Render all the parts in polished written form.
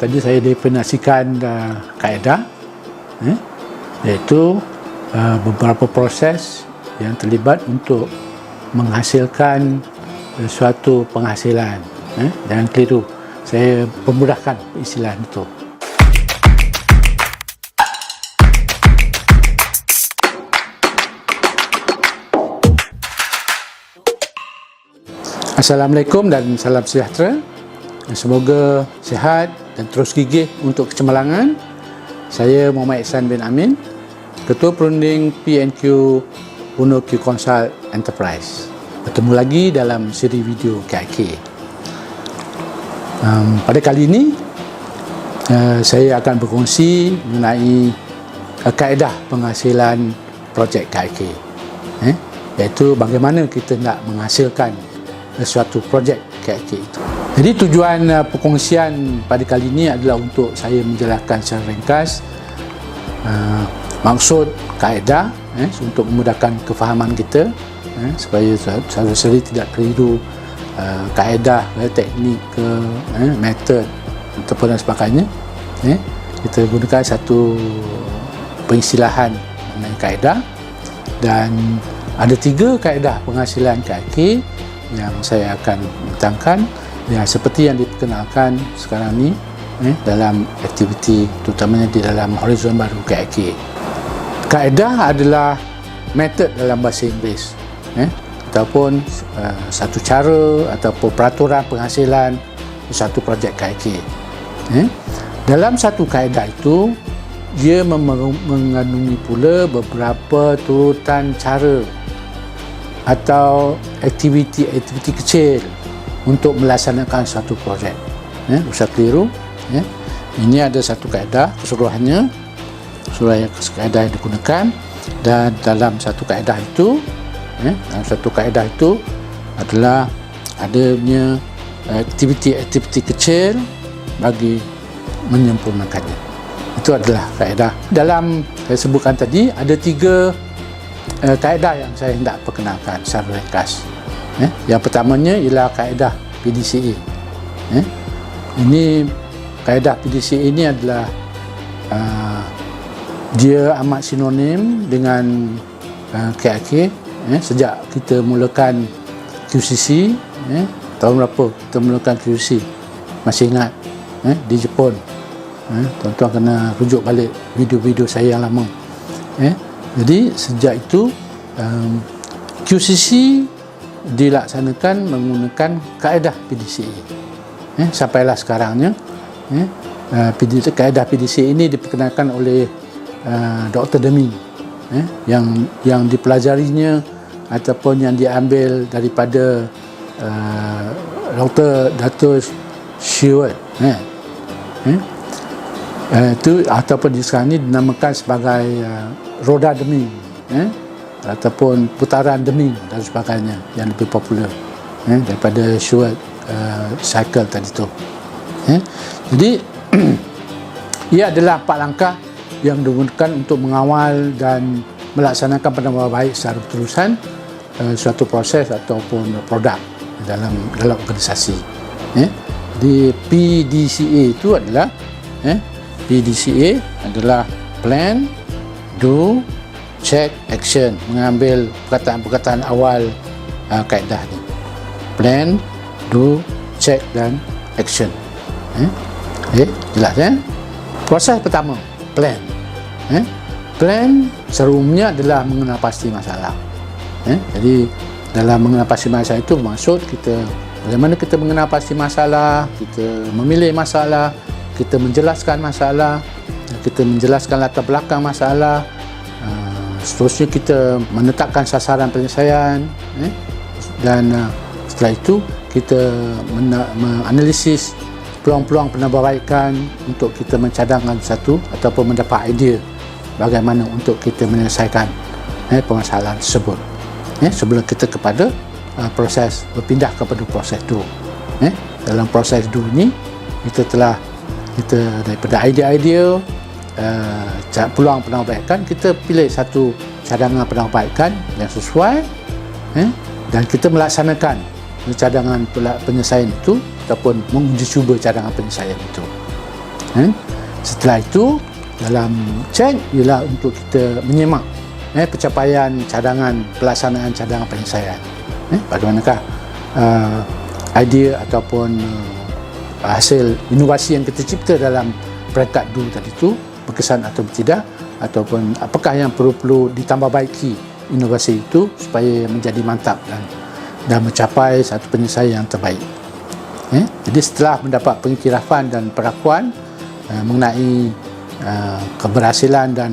tadi saya definisikan kaedah, iaitu beberapa proses yang terlibat untuk menghasilkan suatu penghasilan. Jangan keliru, saya pemudahkan istilah itu. Assalamualaikum dan salam sejahtera. Semoga sihat dan terus gigih untuk kecemerlangan. Saya Muhammad Ihsan bin Amin, Ketua Perunding PNQ Uno Q Consult Enterprise. Bertemu lagi dalam siri video KIK. Pada kali ini saya akan berkongsi mengenai kaedah penghasilan projek KIK, iaitu bagaimana kita nak menghasilkan suatu projek KIK itu. Jadi tujuan perkongsian pada kali ini adalah untuk saya menjelaskan secara ringkas maksud kaedah, untuk memudahkan kefahaman kita, supaya saudara-saudari tidak keliru kaedah, teknik ke metod ataupun dan sebagainya. Kita gunakan satu pengistilahan mengenai kaedah, dan ada 3 kaedah penghasilan KIK yang saya akan bentangkan, seperti yang diperkenalkan sekarang ni dalam aktiviti, terutamanya di dalam horizon baru KIK. Kaedah adalah metod dalam bahasa Inggeris, ataupun satu cara ataupun peraturan penghasilan satu projek KIK. Dalam satu kaedah itu, dia mengandungi pula beberapa turutan cara atau aktiviti-aktiviti kecil untuk melaksanakan satu projek. Usah keliru. Ini ada satu kaedah keseluruhannya, kaedah yang digunakan, dan dalam satu kaedah itu, adalah adanya aktiviti-aktiviti kecil bagi menyempurnakannya. Itu adalah kaedah. Dalam saya sebutkan tadi, ada 3 kaedah yang saya hendak perkenalkan secara ringkas. Yang pertamanya ialah kaedah PDCA. Ini kaedah PDCA ini adalah dia amat sinonim dengan KIK. Sejak kita mulakan QCC, tahun berapa kita mulakan QCC? Masih ingat? Di Jepun. Tuan-tuan kena rujuk balik video-video saya yang lama. Jadi sejak itu QCC dilaksanakan menggunakan kaedah PDCA. Sampailah sekarangnya, kaedah PDCA ini diperkenalkan oleh Dr. Deming, yang dipelajarinya ataupun yang diambil daripada Dr. Dato' Stewart. Itu ataupun di sekarang ini dinamakan sebagai roda Deming, ataupun putaran Deming dan sebagainya, yang lebih popular daripada Stewart cycle tadi tu. Jadi ia adalah 4 langkah yang digunakan untuk mengawal dan melaksanakan penambah baik secara berterusan suatu proses ataupun produk dalam organisasi. Di PDCA itu adalah PDCA adalah plan, do, check, action. Mengambil perkataan-perkataan awal kaedah ni. Plan, do, check dan action. Jelas Proses pertama, plan. Plan secara umumnya adalah mengenal pasti masalah. Jadi dalam mengenal pasti masalah itu bermaksud kita bagaimana kita mengenal pasti masalah, kita memilih masalah, kita menjelaskan masalah, kita menjelaskan latar belakang masalah, seterusnya kita menetapkan sasaran penyelesaian, dan setelah itu kita menganalisis peluang-peluang penambahbaikan untuk kita mencadangkan satu ataupun mendapat idea bagaimana untuk kita menyelesaikan permasalahan tersebut, sebelum kita kepada proses berpindah kepada proses do. Dalam proses do ni kita daripada idea-idea peluang penambahbaikan, kita pilih satu cadangan penambahbaikan yang sesuai, dan kita melaksanakan cadangan penyelesaian itu ataupun menguji cuba cadangan penyelesaian itu. Setelah itu, dalam check ialah untuk kita menyemak pencapaian pelaksanaan cadangan penyelesaian. Bagaimanakah idea ataupun hasil inovasi yang kita cipta dalam peringkat dulu tadi itu berkesan atau tidak, ataupun apakah yang perlu ditambah baiki inovasi itu supaya menjadi mantap dan mencapai satu penyelesaian yang terbaik. Jadi setelah mendapat pengiktirafan dan pengakuan mengenai keberhasilan dan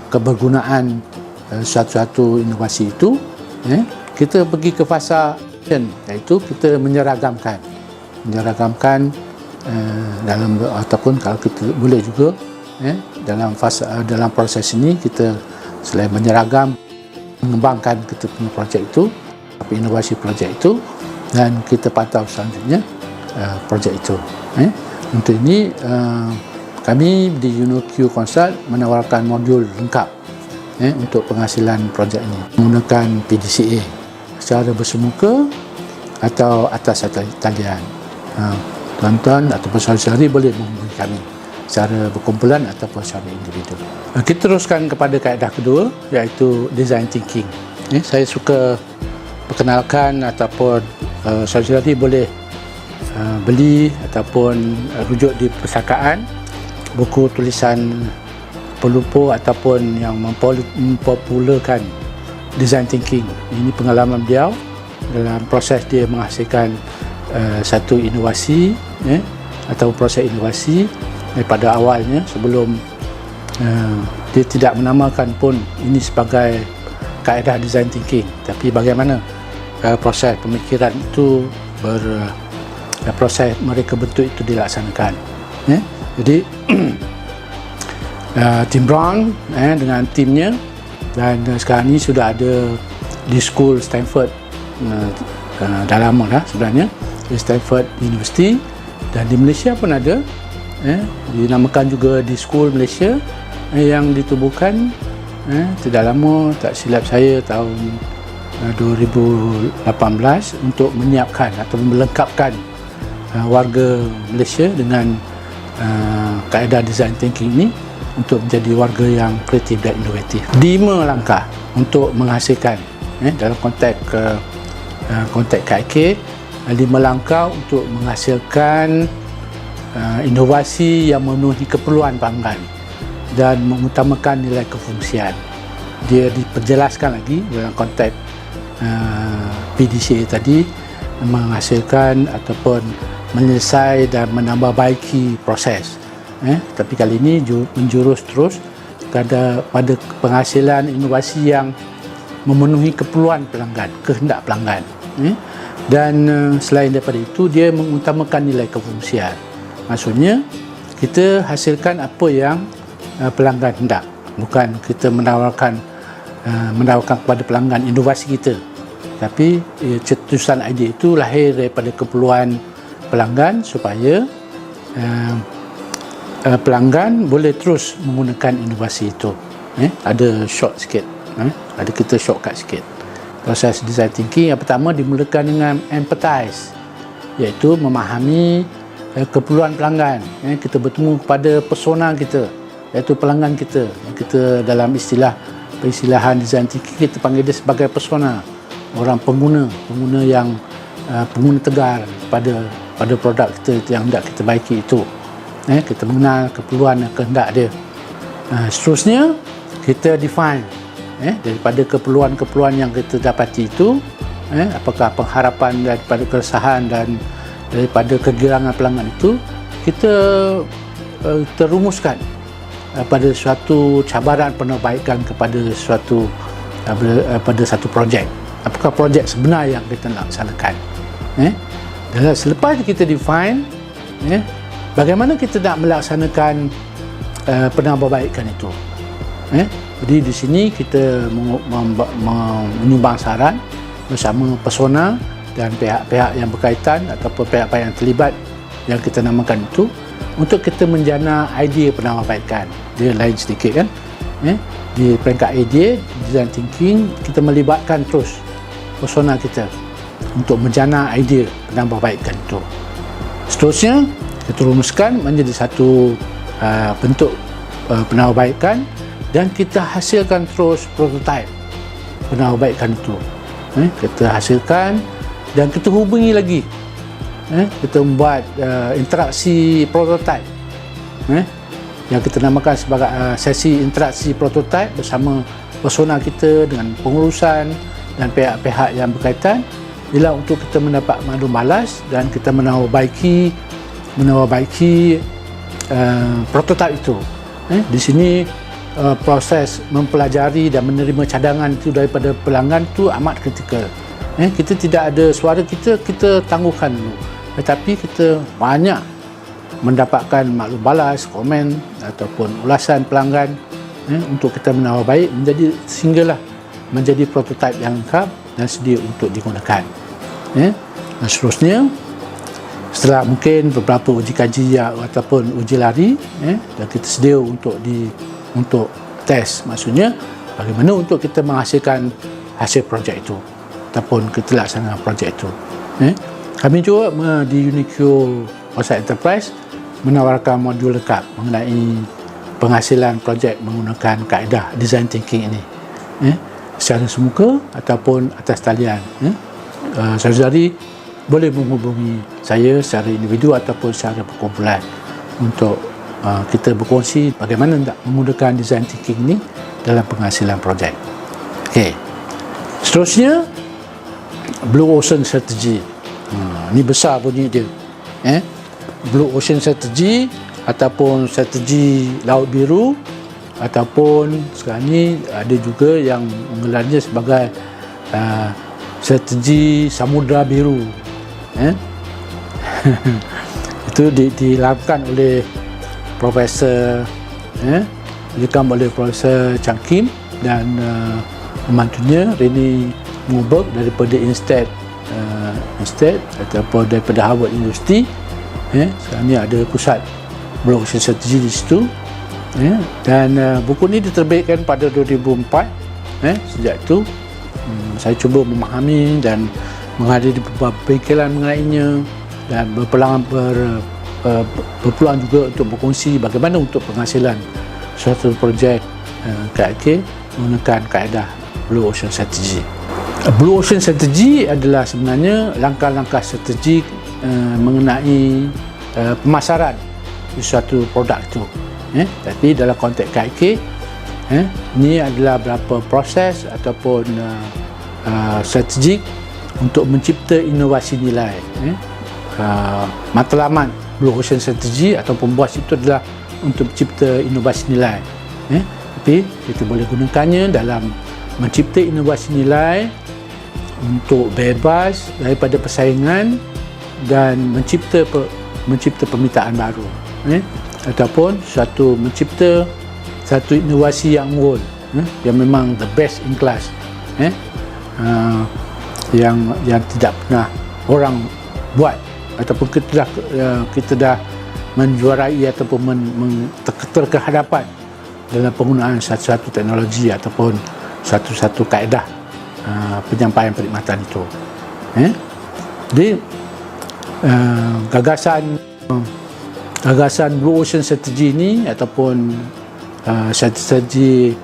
kebergunaan suatu inovasi itu, kita pergi ke fasa iaitu kita menyeragamkan dalam, ataupun kalau kita boleh juga dalam proses ini kita selain menyeragam, mengembangkan kita punya projek itu, inovasi projek itu, dan kita pantau selanjutnya projek itu. Untuk ini kami di UnoQ Consult menawarkan modul lengkap untuk penghasilan projek ini menggunakan PDCA secara bersemuka atau atas talian. Tuan-tuan ataupun saudari boleh menghubungi kami secara berkumpulan ataupun secara individu. Kita teruskan kepada kaedah kedua, iaitu design thinking. Saya suka perkenalkan ataupun saudari boleh beli ataupun rujuk di perpustakaan buku tulisan Pelupo ataupun yang mempopularkan design thinking. Ini pengalaman beliau dalam proses dia menghasilkan satu inovasi atau proses inovasi daripada awalnya, sebelum dia tidak menamakan pun ini sebagai kaedah design thinking, tapi bagaimana proses pemikiran itu proses mereka bentuk itu dilaksanakan. Jadi Tim Brown dengan timnya, dan sekarang ini sudah ada di School Stanford, dah lama dah sebenarnya, di Stanford University, dan di Malaysia pun ada, dinamakan juga di School Malaysia, yang ditubuhkan tidak lama, tak silap saya tahun 2018, untuk menyiapkan atau melengkapkan warga Malaysia dengan kaedah design thinking ini untuk menjadi warga yang kreatif dan inovatif. 5 langkah untuk menghasilkan dalam konteks KIK, 5 langkah untuk menghasilkan inovasi yang memenuhi keperluan pelanggan dan mengutamakan nilai kefungsian. Dia diperjelaskan lagi dalam konteks PDCA tadi, menghasilkan ataupun menyelesaikan dan menambah baiki proses. Tapi kali ini menjurus terus pada penghasilan inovasi yang memenuhi keperluan pelanggan, kehendak pelanggan. Dan selain daripada itu, dia mengutamakan nilai kefungsian. Maksudnya kita hasilkan apa yang pelanggan hendak, bukan kita menawarkan kepada pelanggan inovasi kita, tapi cetusan idea itu lahir daripada keperluan pelanggan supaya pelanggan boleh terus menggunakan inovasi itu. Ada short sikit, ada kita shortcut sikit. Proses design thinking yang pertama dimulakan dengan empathize, iaitu memahami keperluan pelanggan. Kita bertemu kepada persona kita, iaitu pelanggan kita. Kita dalam peristilahan design thinking kita panggil dia sebagai persona, orang pengguna yang pengguna tegar pada produk kita yang hendak kita baiki itu. Kita mengenal keperluan dan kehendak dia. Seterusnya kita define daripada keperluan-keperluan yang kita dapati itu, apakah pengharapan daripada keresahan dan daripada kegirangan pelanggan itu, kita terumuskan pada suatu cabaran penerbaikan kepada satu projek. Apakah projek sebenar yang kita nak laksanakan? Dan selepas kita define, bagaimana kita nak melaksanakan penambahbaikan itu. Jadi di sini kita menyumbang saran bersama persona dan pihak-pihak yang berkaitan ataupun pihak-pihak yang terlibat yang kita namakan itu, untuk kita menjana idea penambahbaikan. Dia lain sedikit kan. Di peringkat idea, design thinking, kita melibatkan terus persona kita untuk menjana idea penambahbaikan itu. Seterusnya kita rumuskan menjadi satu bentuk penambahbaikan, dan kita hasilkan terus prototype penambahbaikan itu. Kita hasilkan dan kita hubungi lagi, kita membuat interaksi prototype yang kita namakan sebagai sesi interaksi prototype bersama persona kita dengan pengurusan dan pihak-pihak yang berkaitan, ialah untuk kita mendapat maklum balas dan kita menambahbaiki prototype itu. Di sini proses mempelajari dan menerima cadangan itu daripada pelanggan itu amat kritikal. Kita tidak ada suara kita tangguhkan dulu, tetapi kita banyak mendapatkan maklum balas, komen ataupun ulasan pelanggan untuk kita menambah baik sehinggalah menjadi prototype yang lengkap dan sedia untuk digunakan. Dan seterusnya, setelah mungkin beberapa uji kaji ataupun uji lari, dan kita sedia untuk test, maksudnya bagaimana untuk kita menghasilkan hasil projek itu ataupun kita laksanakan projek itu. Kami juga di Unikio Onsite Enterprise menawarkan modul lengkap mengenai penghasilan projek menggunakan kaedah design thinking ini, secara semuka ataupun atas talian. Saudari boleh menghubungi saya secara individu ataupun secara berkumpulan untuk kita berkongsi bagaimana nak menggunakan design thinking ini dalam penghasilan projek. Okey. Seterusnya, Blue Ocean Strategy. Ni besar bunyi dia. Blue Ocean Strategy ataupun strategi Laut Biru, ataupun sekarang ni ada juga yang menggelarnya sebagai strategi Samudra Biru. Itu dilakukan oleh Profesor oleh Profesor Chang Kim dan pembantunya Rene Moberg daripada Instead ataupun daripada Harvard University. Sekarang ni ada pusat Blue Ocean Strategy di situ. Dan buku ni diterbitkan pada 2004. Sejak itu saya cuba memahami dan menghadiri beberapa pemikiran mengenainya dan berpeluang juga untuk berkongsi bagaimana untuk penghasilan suatu projek KLK menggunakan kaedah Blue Ocean Strategy. Blue Ocean Strategy adalah sebenarnya langkah-langkah strategik mengenai pemasaran suatu produk itu. Tapi dalam konteks KLK, ini adalah beberapa proses ataupun strategik untuk mencipta inovasi nilai. Matlamat Blue Ocean Strategy atau pembuas itu adalah untuk mencipta inovasi nilai. Tapi kita boleh gunakannya dalam mencipta inovasi nilai untuk bebas daripada persaingan dan mencipta permintaan baru, ataupun mencipta satu inovasi yang unggul, yang memang the best in class, yang tidak pernah orang buat, ataupun kita dah menjuarai ataupun terkehadapan dalam penggunaan satu-satu teknologi ataupun satu-satu kaedah penyampaian perkhidmatan itu. Jadi gagasan Blue Ocean Strategy ini ataupun strategi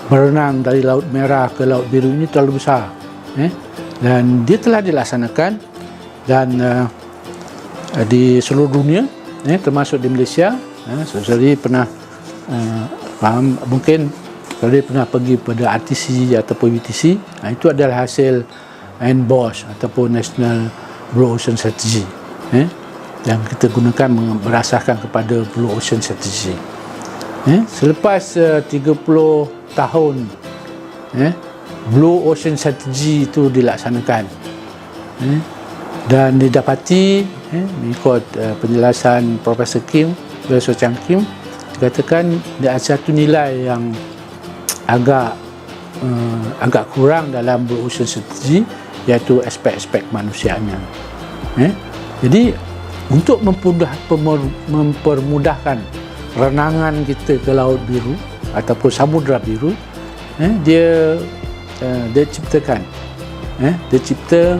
berenang dari Laut Merah ke Laut Biru ini terlalu besar, dan dia telah dilaksanakan dan di seluruh dunia, termasuk di Malaysia. Saudari pernah faham, mungkin saudari pernah pergi pada RTC ataupun UTC. Itu adalah hasil NBOS ataupun National Blue Ocean Strategy, yang kita gunakan berasaskan kepada Blue Ocean Strategy. Selepas 30 tahun Blue Ocean Strategy itu dilaksanakan, dan didapati mengikut penjelasan Profesor Chang Kim, dikatakan ada satu nilai yang agak kurang dalam Blue Ocean Strategy, iaitu aspek-aspek manusianya. Jadi untuk mempermudahkan renangan kita ke Laut Biru ataupun Samudra Biru, dia cipta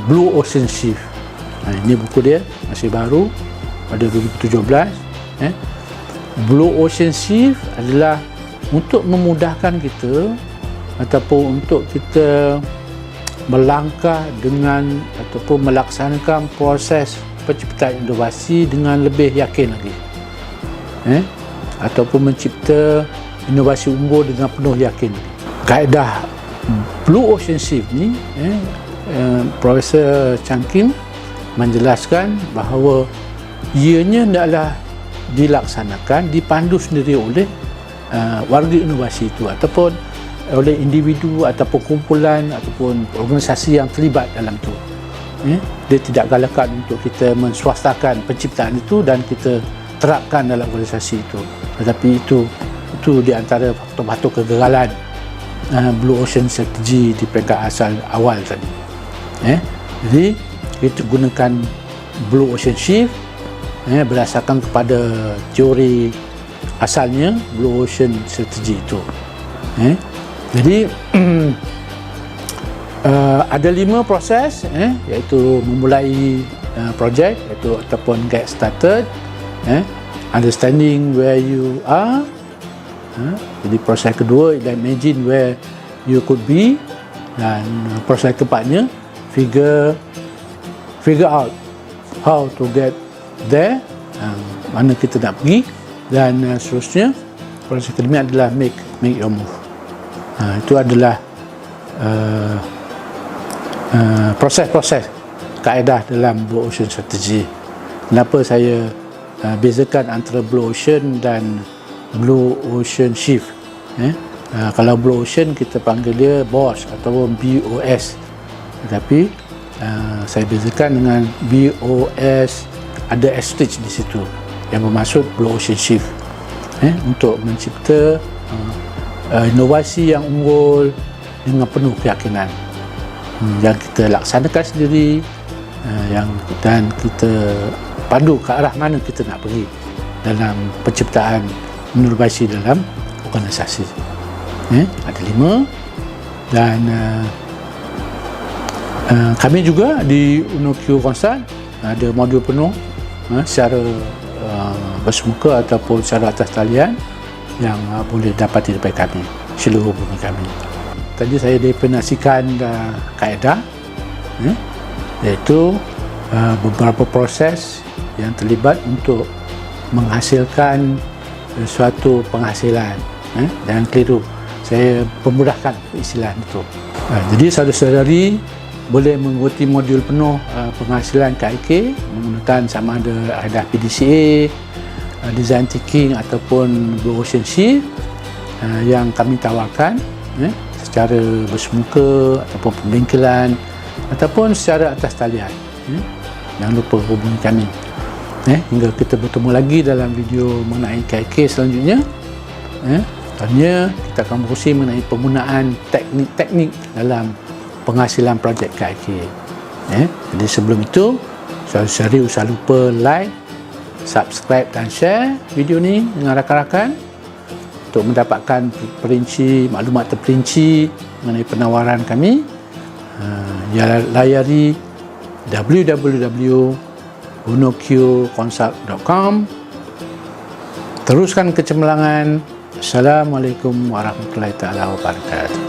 Blue Ocean Shift. Ini buku dia, masih baru, pada 2017. Blue Ocean Shift adalah untuk memudahkan kita ataupun untuk kita melangkah dengan ataupun melaksanakan proses penciptaan inovasi dengan lebih yakin lagi, ataupun mencipta inovasi unggul dengan penuh yakin. Kaedah Blue Ocean Shift ni, Profesor Chan Kim menjelaskan bahawa ianya hendaklah dilaksanakan, dipandu sendiri oleh warga inovasi itu ataupun oleh individu ataupun kumpulan ataupun organisasi yang terlibat dalam itu. Dia tidak galakkan untuk kita menswastakan penciptaan itu dan kita terapkan dalam organisasi itu, tetapi itu di antara faktor-faktor kegagalan Blue Ocean Strategy di peringkat asal awal tadi. Jadi kita gunakan Blue Ocean Shift berdasarkan kepada teori asalnya Blue Ocean Strategy itu. Jadi ada 5 proses, iaitu memulai projek, iaitu ataupun get started, understanding where you are, jadi proses kedua ialah imagine where you could be, dan proses keempatnya figure out how to get there, mana kita nak pergi, dan seterusnya proses kelima adalah make your move. Itu adalah proses-proses kaedah dalam Blue Ocean Strategy. Kenapa saya bezakan antara Blue Ocean dan Blue Ocean Shift? Kalau Blue Ocean kita panggil dia BOS ataupun BOS, tetapi saya bezakan dengan BOS, ada asterisk di situ yang bermaksud Blue Ocean Shift, untuk mencipta inovasi yang unggul dengan penuh keyakinan, yang kita laksanakan sendiri, dan kita pandu ke arah mana kita nak pergi dalam penciptaan inovasi dalam organisasi. Ada 5, dan kami juga di UnoQ Consult ada modul penuh secara bersemuka ataupun secara atas talian yang boleh dapati daripada kami. Sila hubungi kami. Tadi saya definisikan kaedah, iaitu beberapa proses yang terlibat untuk menghasilkan suatu penghasilan. Jangan keliru, saya pemudahkan istilah itu. Jadi saudara-saudari boleh mengikuti modul penuh penghasilan KIK menggunakan sama ada kaedah PDCA, design thinking ataupun Blue Ocean Shift yang kami tawarkan secara bersemuka ataupun pembengkelan ataupun secara atas talian. Jangan lupa hubungi kami. Hingga kita bertemu lagi dalam video mengenai KIK selanjutnya. Selanjutnya kita akan berkongsi mengenai penggunaan teknik-teknik dalam penghasilan projek KIK. Jadi sebelum itu, saudara-saudari usah lupa like, subscribe dan share video ni dengan rakan-rakan untuk mendapatkan maklumat terperinci mengenai penawaran kami. Layari www.unoqconsult.com. Teruskan kecemerlangan. Assalamualaikum warahmatullahi wabarakatuh.